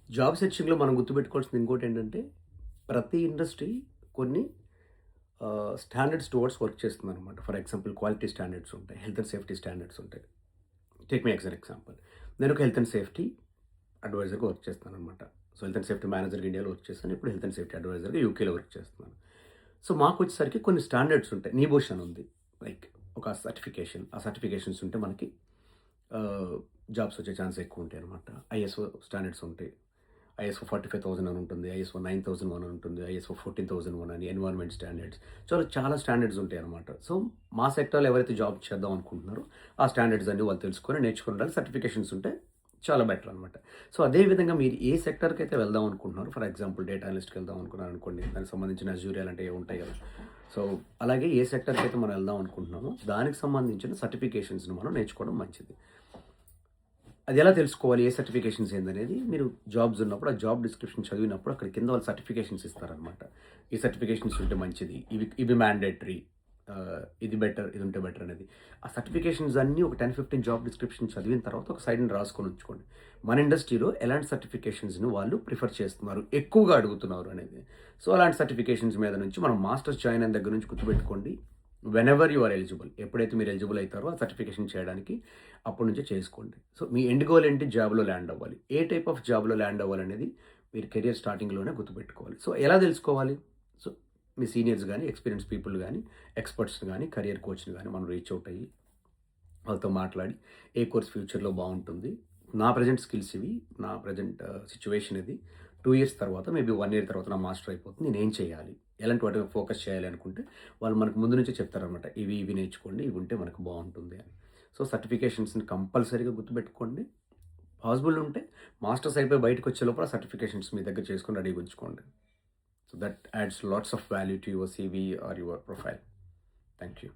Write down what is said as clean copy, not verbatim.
Job సెర్చింగ్‌లో మనం గుర్తుపెట్టుకోవాల్సింది ఇంకోటేంటంటే, ప్రతి ఇండస్ట్రీ కొన్ని స్టాండర్డ్స్ టువర్డ్స్ వర్క్ చేస్తుందనమాట. ఫర్ ఎగ్జాంపుల్ క్వాలిటీ స్టాండర్డ్స్ ఉంటాయి. హెల్త్ అండ్ సేఫ్టీ స్టాండర్డ్స్ ఉంటాయి. Take me as an example. నేనొక హెల్త్ అండ్ సేఫ్టీ అడ్వైజర్‌గా వర్క్ చేస్తున్నాననమాట. సో, హెల్త్ అండ్ సేఫ్టీ మేనేజర్‌గా ఇండియాలో వర్క్ చేశాను. ఇప్పుడు హెల్త్ అండ్ సేఫ్టీ అడ్వైజర్‌గా యూకేలో వర్క్ చేస్తున్నాను. సో, మాకొచ్చేసరికి కొన్ని స్టాండర్డ్స్ ఉంటాయి. నీబోష్ అని ఉంది. లైక్ ఒక సర్టిఫికేషన్. ఆ సర్టిఫికేషన్స్ ఉంటే మనకి ఆహ్, జాబ్స్ వచ్చే ఛాన్స్ ఎక్కువుంటాయనమాట. ఐఎస్ఓ స్టాండర్డ్స్ ఉంటాయి. ఐఎస్ఓ 45,000 అని ఉంటుంది. ఐఎస్ఓ 9001 అని ఉంటుంది. ఐఎస్ఓ 14,001 అని ఎన్విరాన్మెంట్ స్టాండర్డ్స్. చాలా స్టాండర్డ్స్ ఉంటాయనమాట. సో, మా సెక్టార్‌లో ఎవరైతే జాబ్ చేద్దాం అనుకుంటున్నారో, ఆ స్టాండర్డ్స్ అన్నీ వాళ్ళు తెలుసుకొని నేర్చుకొని ఉండాలి. సర్టిఫికేషన్స్ ఉంటే చాలా బెటర్ అనమాట. సో, అదే విధంగా మీరు ఏ సెక్టార్‌కైతే వెళ్దాం అనుకుంటున్నారో, ఫర్ ఎగ్జాంపుల్ డేటా అనలిస్ట్‌కి వెళ్దాం అనుకున్నారనుకోండి. దానికి సంబంధించిన అజూర్ అలాంటివి ఉంటాయి కదా! సో, అలాగే ఏ సెక్టార్‌కైతే మనం వెళ్దాం అనుకుంటున్నామో, దానికి సంబంధించిన సర్టిఫికేషన్స్‌ని మనం నేర్చుకోవడం మంచిది. అది ఎలా తెలుసుకోవాలి? ఏ సర్టిఫికేషన్స్ ఏందనేది మీరు జాబ్స్ ఉన్నప్పుడు, ఆ జాబ్ డిస్క్రిప్షన్ చదివినప్పుడు అక్కడ కింద వాళ్ళు సర్టిఫికేషన్స్ ఇస్తారనమాట. ఈ సర్టిఫికేషన్స్ ఉంటే మంచిది. ఇవి మ్యాండేటరీ. ఇది బెటర్, ఇది ఉంటే బెటర్ అనేది. ఆ సర్టిఫికేషన్స్ అన్నీ ఒక 10, 15 జాబ్ డిస్క్రిప్షన్ చదివిన తర్వాత ఒక సైడ్‌న రాసుకొని ఉంచుకోండి. మన ఇండస్ట్రీలో ఎలాంటి సర్టిఫికేషన్స్‌ని వాళ్ళు ప్రిఫర్ చేస్తున్నారు, ఎక్కువగా అడుగుతున్నారు అనేది. సో, అలాంటి సర్టిఫికేషన్స్ మీద నుంచి మనం మాస్టర్స్ జాయిన్ అయిన దగ్గర నుంచి గుర్తుపెట్టుకోండి. Whenever you are eligible. ఎప్పుడైతే మీరు ఎలిజిబుల్ అయితారో ఆ సర్టిఫికేషన్ చేయడానికి అప్పటి నుంచే చేసుకోండి. సో, మీ ఎండ్ గోల్ ఏంటి? జాబ్‌లో ల్యాండ్ అవ్వాలి. ఏ టైప్ ఆఫ్ జాబ్‌లో ల్యాండ్ అవ్వాలనేది మీరు కెరియర్ స్టార్టింగ్‌లోనే గుర్తుపెట్టుకోవాలి. సో, ఎలా తెలుసుకోవాలి? సో, మీ సీనియర్స్ గాని, ఎక్స్‌పీరియన్స్ పీపుల్ గాని, ఎక్స్‌పర్ట్స్‌ని గాని, కెరియర్ కోచ్‌ని గాని మనం రీచ్ ఔట్ అయ్యి, వాళ్ళతో మాట్లాడి ఏ కోర్స్ ఫ్యూచర్‌లో బావుంటుంది. నా ప్రెజెంట్ స్కిల్స్ ఇవి. నా ప్రెజెంట్ సిట్యుయేషన్ ఇది. 2 ఇయర్స్ తర్వాత మేబీ 1 ఇయర్ తర్వాత నా మాస్టర్ అయిపోతుంది. నేనేం చేయాలి? ఎలాంటి వాటి మీద ఫోకస్ చేయాలి అనుకుంటే, వాళ్ళు మనకు ముందు నుంచే చెప్తారనమాట. ఇవి నేర్చుకోండి. ఇవి ఉంటే మనకు బావుంటుంది అని. సో, సర్టిఫికేషన్స్‌ని కంపల్సరీగా గుర్తుపెట్టుకోండి. పాసిబుల్ ఉంటే మాస్టర్స్ అయిపోయి బయటకొచ్చే లోపల సర్టిఫికేషన్స్ మీ దగ్గర చేసుకొని రెడీగా ఉంచుకోండి. So, that adds lots of value to your CV or your profile. Thank you.